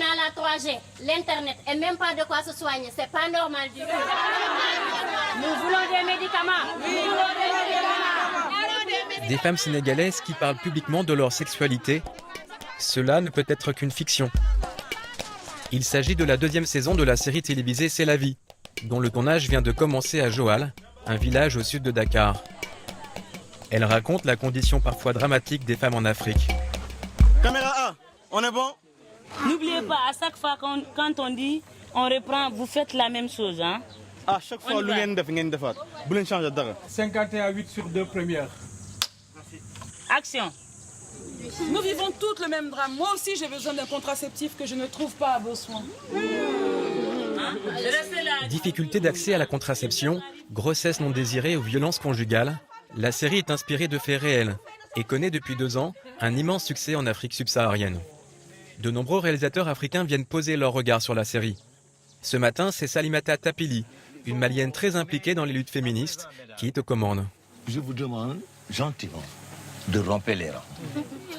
a la 3G, l'Internet et même pas de quoi se soigner. C'est pas normal du tout. Nous voulons des médicaments. Des femmes sénégalaises qui parlent publiquement de leur sexualité, cela ne peut être qu'une fiction. Il s'agit de la 2e saison de la série télévisée C'est la vie, dont le tournage vient de commencer à Joal, un village au sud de Dakar. Elle raconte la condition parfois dramatique des femmes en Afrique. Caméra A, on est bon? N'oubliez pas, à chaque fois quand on dit, on reprend, vous faites la même chose. Hein? À chaque fois, lu ngeen def ngeen defaat. Bu leen changer dara. 51-8 sur 2 premières. Action. Nous vivons toutes le même drame. Moi aussi, j'ai besoin d'un contraceptif que je ne trouve pas à vos soins. Difficulté d'accès à la contraception, grossesse non désirée ou violence conjugale, la série est inspirée de faits réels et connaît depuis 2 ans un immense succès en Afrique subsaharienne. De nombreux réalisateurs africains viennent poser leur regard sur la série. Ce matin, c'est Salimata Tapili, une Malienne très impliquée dans les luttes féministes, qui est aux commandes. Je vous demande gentiment de rompre les rangs.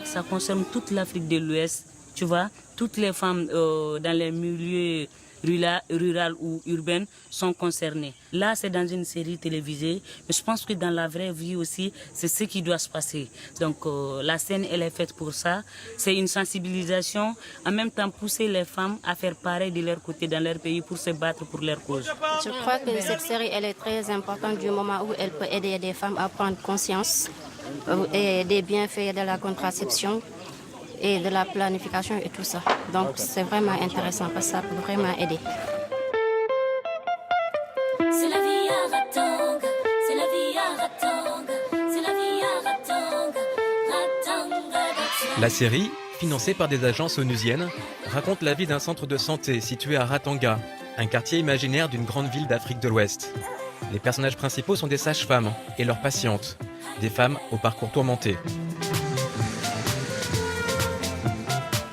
Ça concerne toute l'Afrique de l'Ouest, tu vois. Toutes les femmes dans les milieux rural ou urbains sont concernées. Là, c'est dans une série télévisée, mais je pense que dans la vraie vie aussi, c'est ce qui doit se passer. Donc la scène, elle est faite pour ça. C'est une sensibilisation, en même temps pousser les femmes à faire pareil de leur côté dans leur pays pour se battre pour leur cause. Je crois que cette série, elle est très importante du moment où elle peut aider des femmes à prendre conscience et des bienfaits de la contraception et de la planification et tout ça. Donc c'est vraiment intéressant parce que ça peut vraiment aider. C'est la vie à Ratanga, c'est la vie à Ratanga, c'est la vie à Ratanga, Ratanga. La série, financée par des agences onusiennes, raconte la vie d'un centre de santé situé à Ratanga, un quartier imaginaire d'une grande ville d'Afrique de l'Ouest. Les personnages principaux sont des sages-femmes et leurs patientes, des femmes au parcours tourmenté.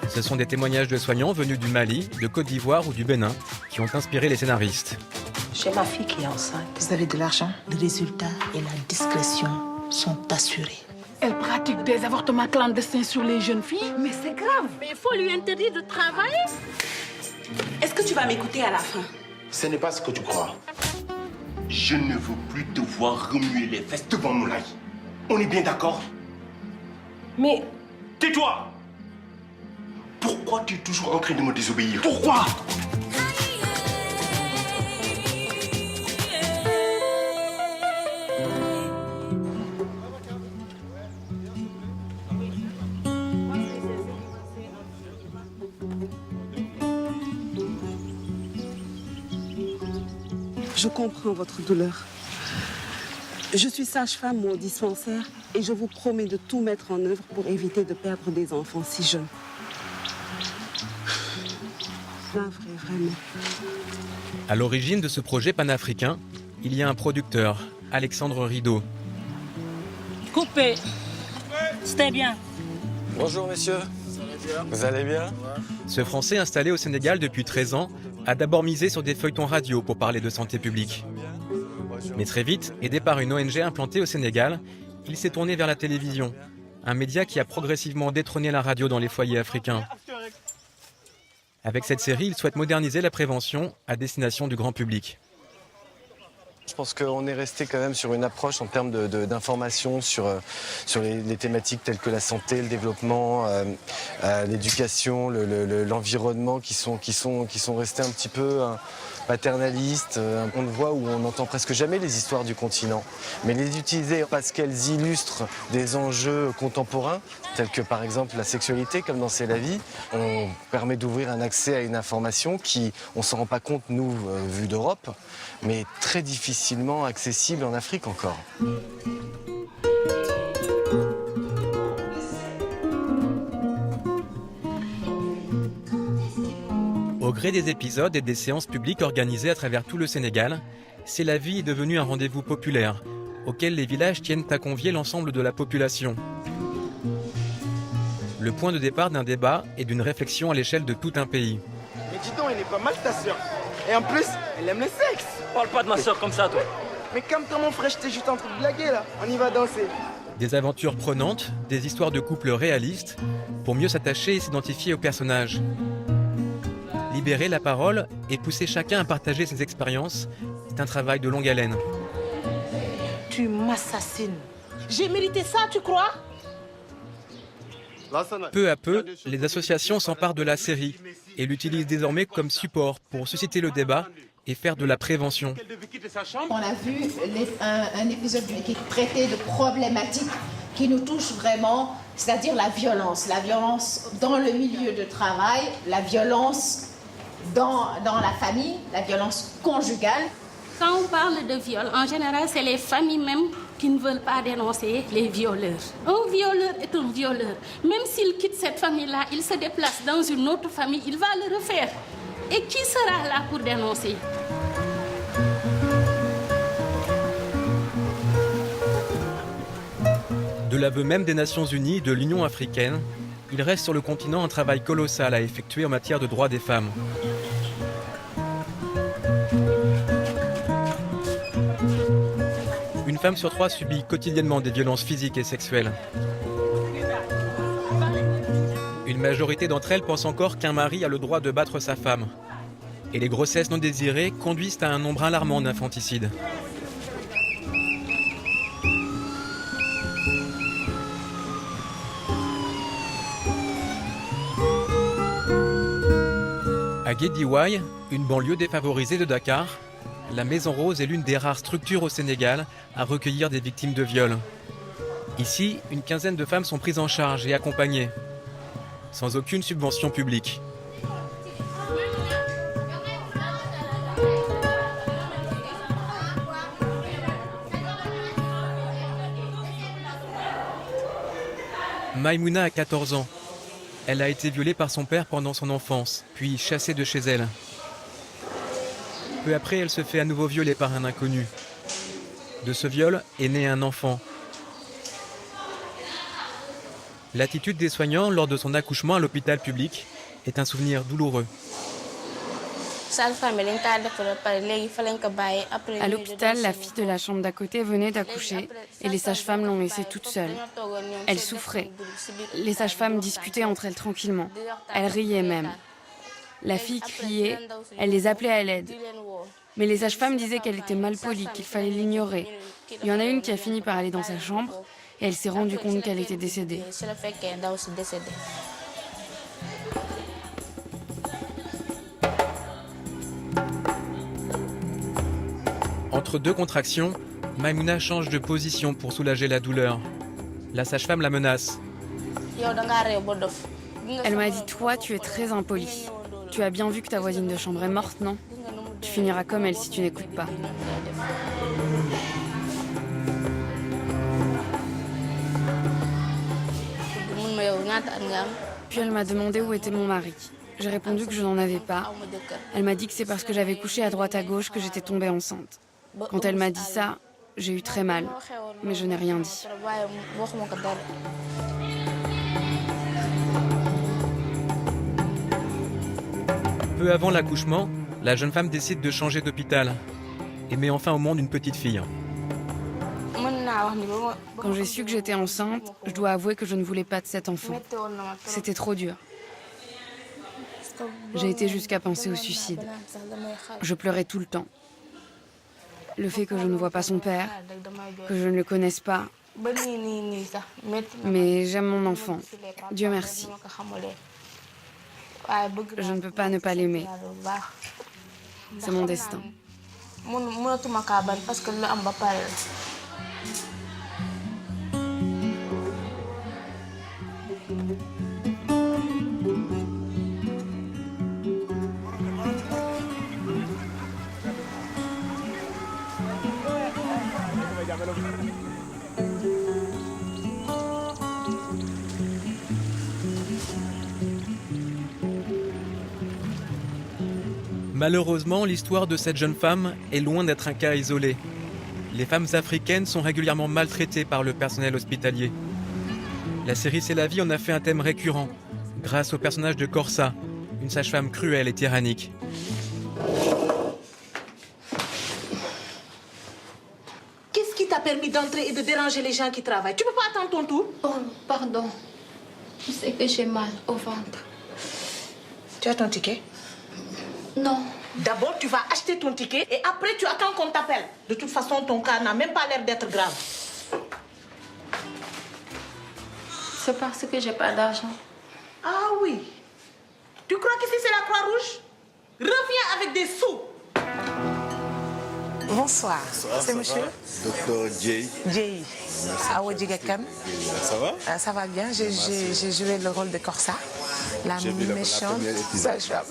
Ce sont des témoignages de soignants venus du Mali, de Côte d'Ivoire ou du Bénin qui ont inspiré les scénaristes. J'ai ma fille qui est enceinte. Vous avez de l'argent? Le résultat et la discrétion sont assurés. Elle pratique des avortements clandestins sur les jeunes filles. Mais c'est grave. Mais il faut lui interdire de travailler. Est-ce que tu vas m'écouter à la fin? Ce n'est pas ce que tu crois. Je ne veux plus te voir remuer les fesses devant Moulay. On est bien d'accord? Mais... Tais-toi! Pourquoi tu es toujours en train de me désobéir? Pourquoi? Je comprends votre douleur. Je suis sage-femme au dispensaire et je vous promets de tout mettre en œuvre pour éviter de perdre des enfants si jeunes. Vraiment. À l'origine de ce projet panafricain, il y a un producteur, Alexandre Rideau. Coupé. C'était bien. Bonjour messieurs. Vous allez bien? Ce Français installé au Sénégal depuis 13 ans a d'abord misé sur des feuilletons radio pour parler de santé publique. Mais très vite, aidé par une ONG implantée au Sénégal, il s'est tourné vers la télévision, un média qui a progressivement détrôné la radio dans les foyers africains. Avec cette série, il souhaite moderniser la prévention à destination du grand public. Je pense qu'on est resté quand même sur une approche en termes d'information sur les thématiques telles que la santé, le développement, l'éducation, l'environnement qui sont restés un petit peu paternalistes. On le voit où on n'entend presque jamais les histoires du continent. Mais les utiliser parce qu'elles illustrent des enjeux contemporains, tels que par exemple la sexualité, comme dans C'est la vie, on permet d'ouvrir un accès à une information qui, on ne s'en rend pas compte, nous, vu d'Europe, mais très difficilement accessible en Afrique encore. Au gré des épisodes et des séances publiques organisées à travers tout le Sénégal, C'est la vie est devenu un rendez-vous populaire, auquel les villages tiennent à convier l'ensemble de la population. Le point de départ d'un débat et d'une réflexion à l'échelle de tout un pays. Mais dis donc, elle est pas mal ta sœur. Et en plus, elle aime le sexe. Parle pas de ma sœur comme ça, toi. Mais calme-toi mon frère, j'étais juste en train de blaguer là. On y va danser. Des aventures prenantes, des histoires de couples réalistes, pour mieux s'attacher et s'identifier aux personnages. Libérer la parole et pousser chacun à partager ses expériences, c'est un travail de longue haleine. Tu m'assassines. J'ai mérité ça, tu crois? Peu à peu, les associations s'emparent de la série et l'utilisent désormais comme support pour susciter le débat et faire de la prévention. On a vu un épisode qui traitait de problématiques qui nous touchent vraiment, c'est-à-dire la violence dans le milieu de travail, la violence dans la famille, la violence conjugale. Quand on parle de viol, en général, c'est les familles même qui ne veulent pas dénoncer les violeurs. Un violeur est un violeur. Même s'il quitte cette famille-là, il se déplace dans une autre famille, il va le refaire. Et qui sera là pour dénoncer? De l'aveu même des Nations Unies et de l'Union africaine, il reste sur le continent un travail colossal à effectuer en matière de droits des femmes. Une femme sur 3 subit quotidiennement des violences physiques et sexuelles. Une majorité d'entre elles pensent encore qu'un mari a le droit de battre sa femme. Et les grossesses non désirées conduisent à un nombre alarmant d'infanticides. À Guédiawaye, une banlieue défavorisée de Dakar, la Maison Rose est l'une des rares structures au Sénégal à recueillir des victimes de viol. Ici, une quinzaine de femmes sont prises en charge et accompagnées, sans aucune subvention publique. Maïmouna a 14 ans. Elle a été violée par son père pendant son enfance, puis chassée de chez elle. Peu après, elle se fait à nouveau violer par un inconnu. De ce viol est né un enfant. L'attitude des soignants lors de son accouchement à l'hôpital public est un souvenir douloureux. À l'hôpital, la fille de la chambre d'à côté venait d'accoucher et les sages-femmes l'ont laissée toute seule. Elle souffrait. Les sages-femmes discutaient entre elles tranquillement. Elles riaient même. La fille criait, elle les appelait à l'aide. Mais les sages-femmes disaient qu'elle était mal polie, qu'il fallait l'ignorer. Il y en a une qui a fini par aller dans sa chambre et elle s'est rendue compte qu'elle était décédée. Entre deux contractions, Maïmouna change de position pour soulager la douleur. La sage-femme la menace. Elle m'a dit, toi, tu es très impoli. Tu as bien vu que ta voisine de chambre est morte, non? Tu finiras comme elle si tu n'écoutes pas. Puis elle m'a demandé où était mon mari. J'ai répondu que je n'en avais pas. Elle m'a dit que c'est parce que j'avais couché à droite à gauche que j'étais tombée enceinte. Quand elle m'a dit ça, j'ai eu très mal, mais je n'ai rien dit. Peu avant l'accouchement, la jeune femme décide de changer d'hôpital et met enfin au monde une petite fille. Quand j'ai su que j'étais enceinte, je dois avouer que je ne voulais pas de cet enfant. C'était trop dur. J'ai été jusqu'à penser au suicide. Je pleurais tout le temps. Le fait que je ne vois pas son père, que je ne le connaisse pas. Mais j'aime mon enfant. Dieu merci. Je ne peux pas ne pas l'aimer. C'est mon destin. Malheureusement, l'histoire de cette jeune femme est loin d'être un cas isolé. Les femmes africaines sont régulièrement maltraitées par le personnel hospitalier. La série C'est la vie en a fait un thème récurrent, grâce au personnage de Corsa, une sage-femme cruelle et tyrannique. Qu'est-ce qui t'a permis d'entrer et de déranger les gens qui travaillent? Tu peux pas attendre ton tour? Oh, pardon. Je sais que j'ai mal au ventre. Tu as ton ticket? Non. D'abord, tu vas acheter ton ticket et après, tu attends qu'on t'appelle. De toute façon, ton cas n'a même pas l'air d'être grave. C'est parce que j'ai pas d'argent. Ah oui. Tu crois qu'ici, c'est la Croix-Rouge? Reviens avec des sous. Bonsoir. C'est monsieur Docteur Jay. Jay. Awadjigakan. Ça va? Ça va bien. J'ai joué le rôle de Corsa, la méchante sage-femme.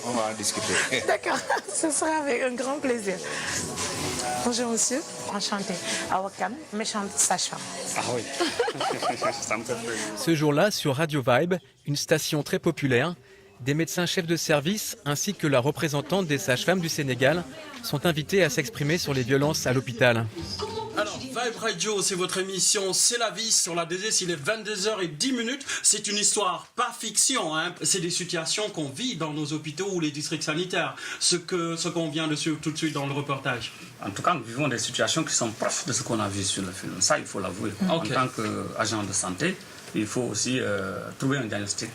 On va en discuter. D'accord, ce sera avec un grand plaisir. Bonjour monsieur, enchantée. Awakan, méchante sage-femme. Ah oui. Ça me fait plaisir. Ce jour-là, sur Radio Vibe, une station très populaire, des médecins chefs de service ainsi que la représentante des sages-femmes du Sénégal sont invités à s'exprimer sur les violences à l'hôpital. Alors, Vibe Radio, c'est votre émission C'est la vie sur la DDS, il est 22h10. C'est une histoire, pas fiction, hein. C'est des situations qu'on vit dans nos hôpitaux ou les districts sanitaires, ce qu'on vient de suivre tout de suite dans le reportage. En tout cas, nous vivons des situations qui sont proches de ce qu'on a vu sur le film. Ça, il faut l'avouer. Okay. En tant qu'agent de santé, il faut aussi trouver un diagnostic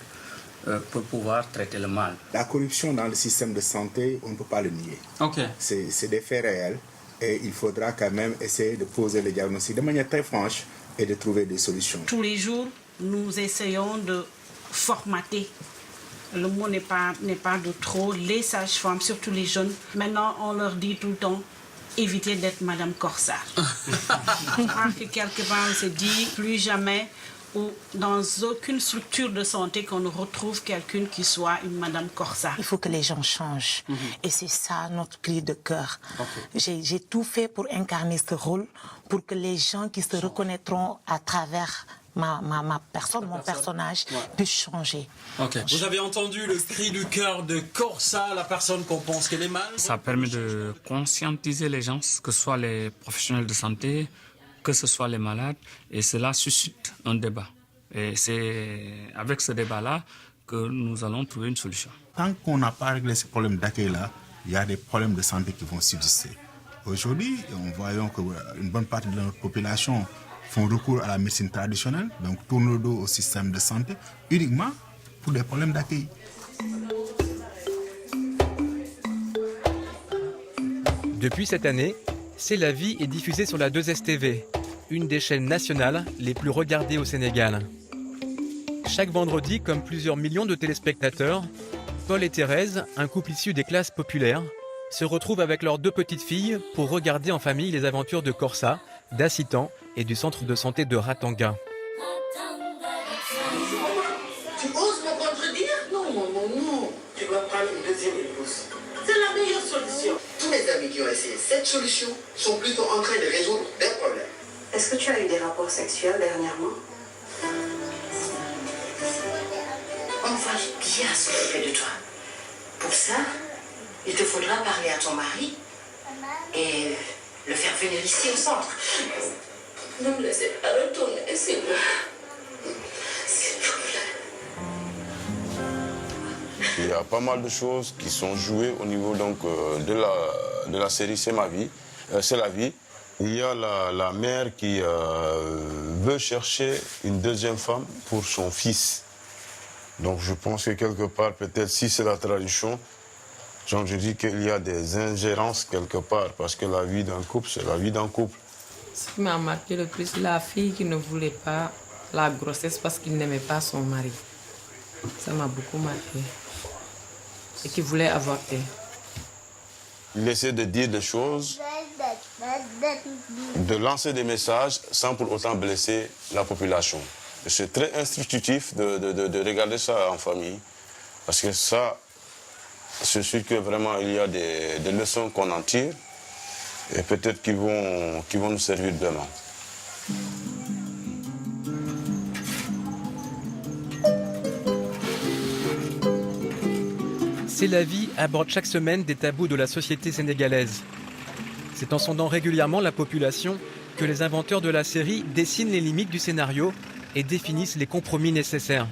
pour pouvoir traiter le mal. La corruption dans le système de santé, on ne peut pas le nier. Okay. C'est des faits réels et il faudra quand même essayer de poser le diagnostic de manière très franche et de trouver des solutions. Tous les jours, nous essayons de formater. Le mot n'est pas de trop. Les sages-femmes, surtout les jeunes, maintenant on leur dit tout le temps évitez d'être Madame Corsard. Je crois que quelque part on se dit plus jamais ou dans aucune structure de santé qu'on ne retrouve quelqu'un qui soit une Madame Corsard. Il faut que les gens changent. Et c'est ça notre cri de cœur. J'ai tout fait pour incarner ce rôle, pour que les gens qui se reconnaîtront à travers ma personne, mon personnage, puissent changer. Okay. Vous avez entendu le cri du cœur de Corsa, la personne qu'on pense qu'elle est mal? Ça permet de conscientiser les gens, que ce soit les professionnels de santé, que ce soit les malades, et cela suscite un débat. Et c'est avec ce débat-là que nous allons trouver une solution. Tant qu'on n'a pas réglé ces problèmes d'accueil-là, il y a des problèmes de santé qui vont subsister. Aujourd'hui, on voit qu'une bonne partie de notre population font recours à la médecine traditionnelle, donc tournent le dos au système de santé, uniquement pour des problèmes d'accueil. Depuis cette année, C'est la vie est diffusée sur la 2STV, une des chaînes nationales les plus regardées au Sénégal. Chaque vendredi, comme plusieurs millions de téléspectateurs, Paul et Thérèse, un couple issu des classes populaires, se retrouvent avec leurs 2 petites filles pour regarder en famille les aventures de Corsa, d'Assitan et du centre de santé de Ratanga. Tu oses me contredire? Non, non. Tu vas prendre une deuxième épouse. C'est la meilleure solution. Tous mes amis qui ont essayé cette solution sont plutôt en train de résoudre des problèmes. Est-ce que tu as eu des rapports sexuels dernièrement? On va bien s'occuper de toi. Pour ça, il te faudra parler à ton mari et le faire venir ici au centre. Ne me laissez pas retourner, s'il vous plaît. Il y a pas mal de choses qui sont jouées au niveau donc, de la série C'est ma vie, C'est la vie. Il y a la mère qui veut chercher une deuxième femme pour son fils. Donc je pense que quelque part, peut-être si c'est la tradition, donc je dis qu'il y a des ingérences quelque part, parce que la vie d'un couple, c'est la vie d'un couple. Ce qui m'a marqué le plus, la fille qui ne voulait pas la grossesse parce qu'il n'aimait pas son mari. Ça m'a beaucoup marqué. Et qui voulait avorter. Il essaie de dire des choses, de lancer des messages sans pour autant blesser la population. C'est très instructif de regarder ça en famille, parce que ça, c'est sûr que vraiment il y a des leçons qu'on en tire et peut-être qui vont nous servir demain. C'est la vie aborde chaque semaine des tabous de la société sénégalaise. C'est en sondant régulièrement la population que les inventeurs de la série dessinent les limites du scénario et définissent les compromis nécessaires.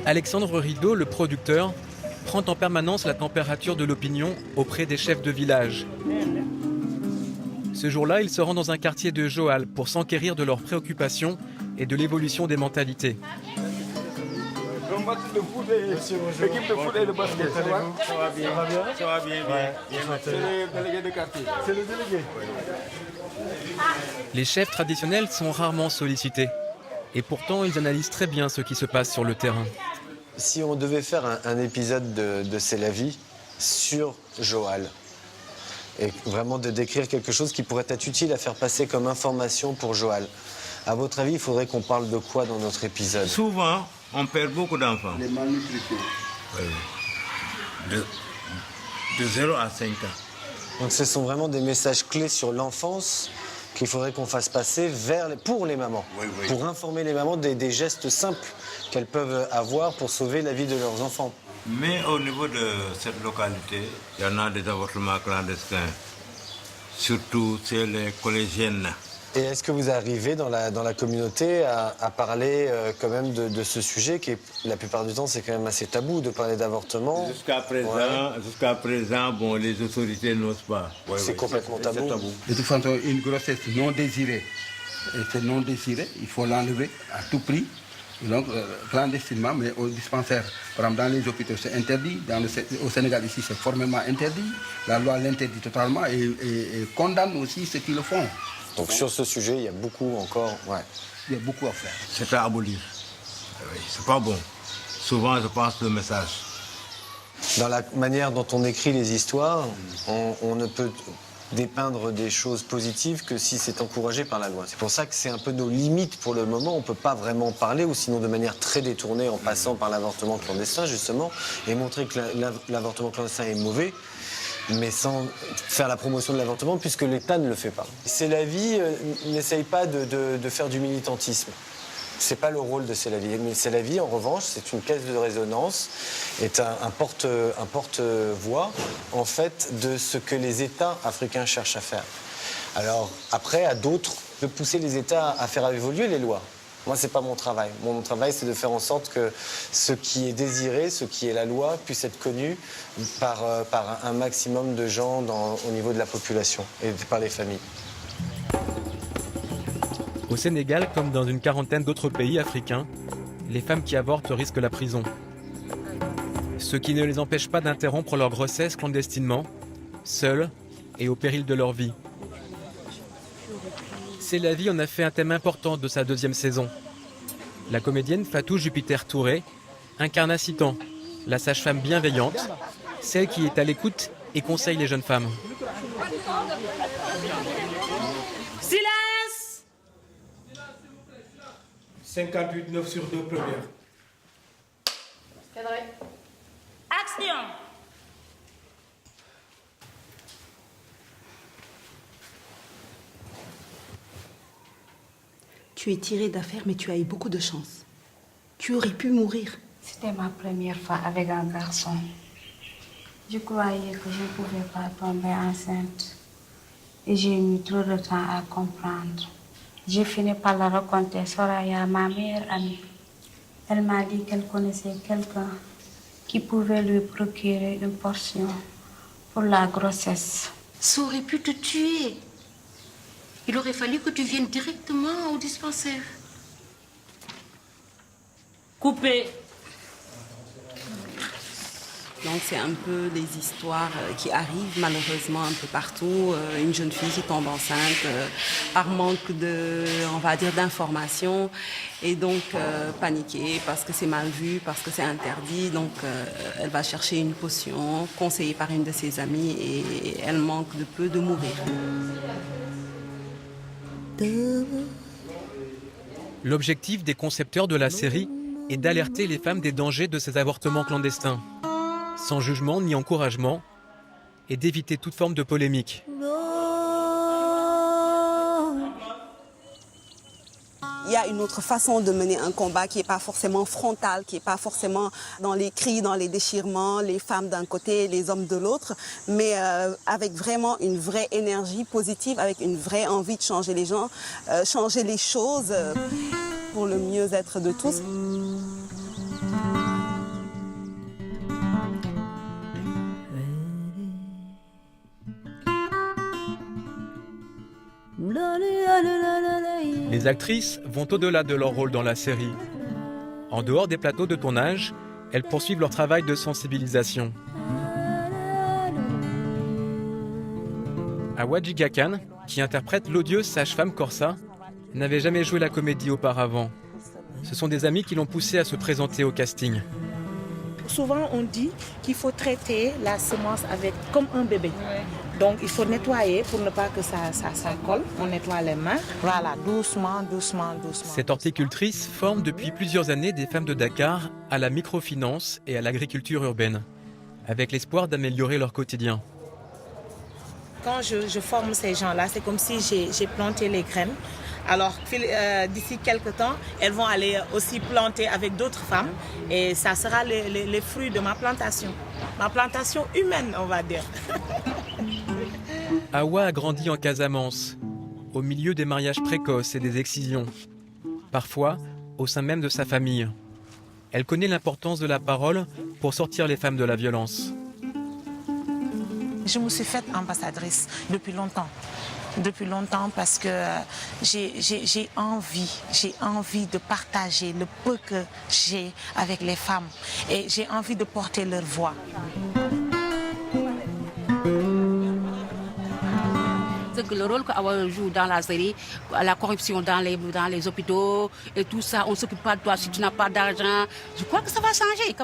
Alexandre Rideau, le producteur, prend en permanence la température de l'opinion auprès des chefs de village. Ce jour-là, il se rend dans un quartier de Joal pour s'enquérir de leurs préoccupations et de l'évolution des mentalités. match de foot et l'équipe de foot et de basket. Ça va? Ça va bien. Ça va bien? Ça va bien, bien. C'est le délégué de quartier. C'est le délégué. Les chefs traditionnels sont rarement sollicités. Et pourtant, ils analysent très bien ce qui se passe sur le terrain. Si on devait faire un épisode de C'est la vie sur Joal, et vraiment de décrire quelque chose qui pourrait être utile à faire passer comme information pour Joal, à votre avis, il faudrait qu'on parle de quoi dans notre épisode? Souvent, on perd beaucoup d'enfants. Les malnutritions. Oui. De 0 à 5 ans. Donc ce sont vraiment des messages clés sur l'enfance qu'il faudrait qu'on fasse passer pour les mamans, pour informer les mamans des gestes simples qu'elles peuvent avoir pour sauver la vie de leurs enfants. Mais au niveau de cette localité, il y en a des avortements clandestins, surtout chez les collégiennes. Et est-ce que vous arrivez dans la communauté à parler quand même de ce sujet qui est, la plupart du temps, c'est quand même assez tabou de parler d'avortement? Jusqu'à présent, bon, les autorités n'osent pas. C'est complètement tabou. De toute façon, une grossesse non désirée, et c'est non désiré, il faut l'enlever à tout prix. Donc, clandestinement, mais au dispensaire. Par exemple, dans les hôpitaux, c'est interdit. Au Sénégal, ici, c'est formellement interdit. La loi l'interdit totalement et condamne aussi ceux qui le font. Donc sur ce sujet, il y a beaucoup encore... Ouais. Il y a beaucoup à faire. C'est à abolir. Oui, c'est pas bon. Souvent, je pense le message. Dans la manière dont on écrit les histoires, on ne peut dépeindre des choses positives que si c'est encouragé par la loi. C'est pour ça que c'est un peu nos limites pour le moment. On ne peut pas vraiment parler, ou sinon de manière très détournée, en passant par l'avortement clandestin, justement, et montrer que l'avortement clandestin est mauvais, mais sans faire la promotion de l'avortement, puisque l'État ne le fait pas. C'est la vie, n'essaye pas de faire du militantisme. C'est pas le rôle de C'est la vie. Mais C'est la vie, en revanche, c'est une caisse de résonance, est un porte-voix, en fait, de ce que les États africains cherchent à faire. Alors, après, à d'autres de pousser les États à faire évoluer les lois. Moi, c'est pas mon travail. Mon travail, c'est de faire en sorte que ce qui est désiré, ce qui est la loi, puisse être connu par un maximum de gens au niveau de la population et par les familles. Au Sénégal, comme dans une quarantaine d'autres pays africains, les femmes qui avortent risquent la prison. Ce qui ne les empêche pas d'interrompre leur grossesse clandestinement, seules et au péril de leur vie. C'est la vie en a fait un thème important de sa deuxième saison. La comédienne Fatou Jupiter Touré incarne Assitan, la sage-femme bienveillante, celle qui est à l'écoute et conseille les jeunes femmes. Silence! 58, 9 sur 2 premières. Action! Tu es tiré d'affaire, mais tu as eu beaucoup de chance. Tu aurais pu mourir. C'était ma première fois avec un garçon. Je croyais que je ne pouvais pas tomber enceinte. Et j'ai mis trop de temps à comprendre. J'ai fini par la raconter Soraya, ma meilleure amie. Elle m'a dit qu'elle connaissait quelqu'un qui pouvait lui procurer une portion pour la grossesse. Ça aurait pu te tuer. Il aurait fallu que tu viennes directement au dispensaire. Coupé. Donc c'est un peu les histoires qui arrivent malheureusement un peu partout. Une jeune fille qui tombe enceinte par manque d'informations et donc paniquée parce que c'est mal vu, parce que c'est interdit. Donc elle va chercher une potion conseillée par une de ses amies et elle manque de peu de mourir. L'objectif des concepteurs de la série est d'alerter les femmes des dangers de ces avortements clandestins, sans jugement ni encouragement, et d'éviter toute forme de polémique. Il y a une autre façon de mener un combat qui n'est pas forcément frontal, qui n'est pas forcément dans les cris, dans les déchirements, les femmes d'un côté, les hommes de l'autre, mais avec vraiment une vraie énergie positive, avec une vraie envie de changer les gens, changer les choses pour le mieux-être de tous. Les actrices vont au-delà de leur rôle dans la série. En dehors des plateaux de tournage, elles poursuivent leur travail de sensibilisation. Hawa Djiga Khan, qui interprète l'odieuse sage-femme Korsa, n'avait jamais joué la comédie auparavant. Ce sont des amis qui l'ont poussée à se présenter au casting. Souvent, on dit qu'il faut traiter la semence comme un bébé. Donc, il faut nettoyer pour ne pas que ça colle. On nettoie les mains. Voilà, doucement, doucement, doucement. Cette horticultrice forme depuis plusieurs années des femmes de Dakar à la microfinance et à l'agriculture urbaine, avec l'espoir d'améliorer leur quotidien. Quand je forme ces gens-là, c'est comme si j'ai planté les graines. Alors, d'ici quelques temps, elles vont aller aussi planter avec d'autres femmes et ça sera les fruits de ma plantation humaine, on va dire. Hawa a grandi en Casamance, au milieu des mariages précoces et des excisions, parfois au sein même de sa famille. Elle connaît l'importance de la parole pour sortir les femmes de la violence. Je me suis faite ambassadrice depuis longtemps parce que j'ai envie de partager le peu que j'ai avec les femmes et j'ai envie de porter leur voix. Le rôle qu'Awa joue dans la série, la corruption dans les hôpitaux et tout ça, on ne s'occupe pas de toi si tu n'as pas d'argent. Je crois que ça va changer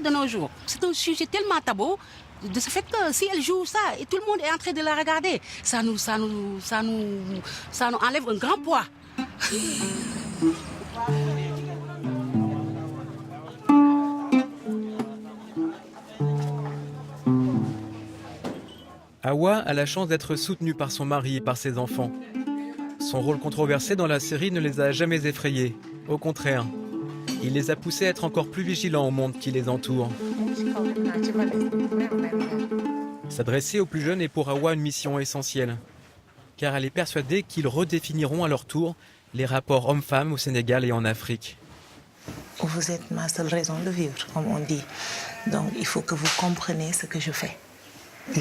de nos jours. C'est un sujet tellement tabou. De ce fait que si elle joue ça et tout le monde est en train de la regarder, ça nous enlève un grand poids. Hawa a la chance d'être soutenue par son mari et par ses enfants. Son rôle controversé dans la série ne les a jamais effrayés. Au contraire, il les a poussés à être encore plus vigilants au monde qui les entoure. S'adresser aux plus jeunes est pour Hawa une mission essentielle, car elle est persuadée qu'ils redéfiniront à leur tour les rapports hommes-femmes au Sénégal et en Afrique. Vous êtes ma seule raison de vivre, comme on dit. Donc il faut que vous compreniez ce que je fais.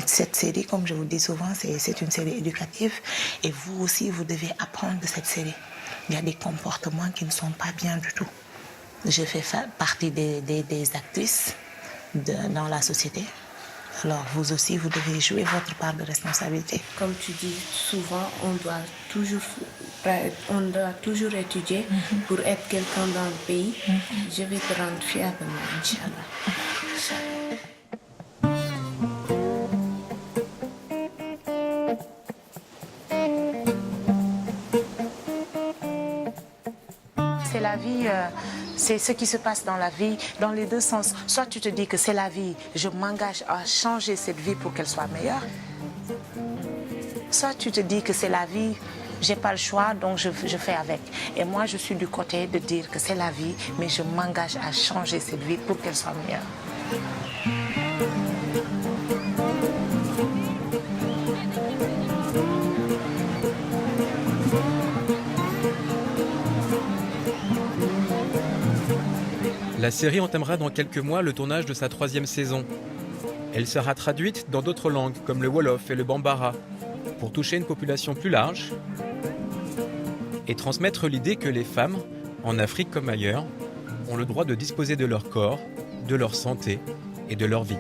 Cette série, comme je vous dis souvent, c'est une série éducative et vous aussi, vous devez apprendre de cette série. Il y a des comportements qui ne sont pas bien du tout. Je fais partie des actrices dans la société. Alors vous aussi, vous devez jouer votre part de responsabilité. Comme tu dis, souvent, on doit toujours étudier pour être quelqu'un dans le pays. Je vais te rendre fière de moi, Inch'Allah. C'est la vie, c'est ce qui se passe dans la vie, dans les deux sens. Soit tu te dis que c'est la vie, je m'engage à changer cette vie pour qu'elle soit meilleure. Soit tu te dis que c'est la vie, j'ai pas le choix, donc je fais avec. Et moi, je suis du côté de dire que c'est la vie, mais je m'engage à changer cette vie pour qu'elle soit meilleure. La série entamera dans quelques mois le tournage de sa 3e saison. Elle sera traduite dans d'autres langues comme le Wolof et le Bambara pour toucher une population plus large et transmettre l'idée que les femmes, en Afrique comme ailleurs, ont le droit de disposer de leur corps, de leur santé et de leur vie.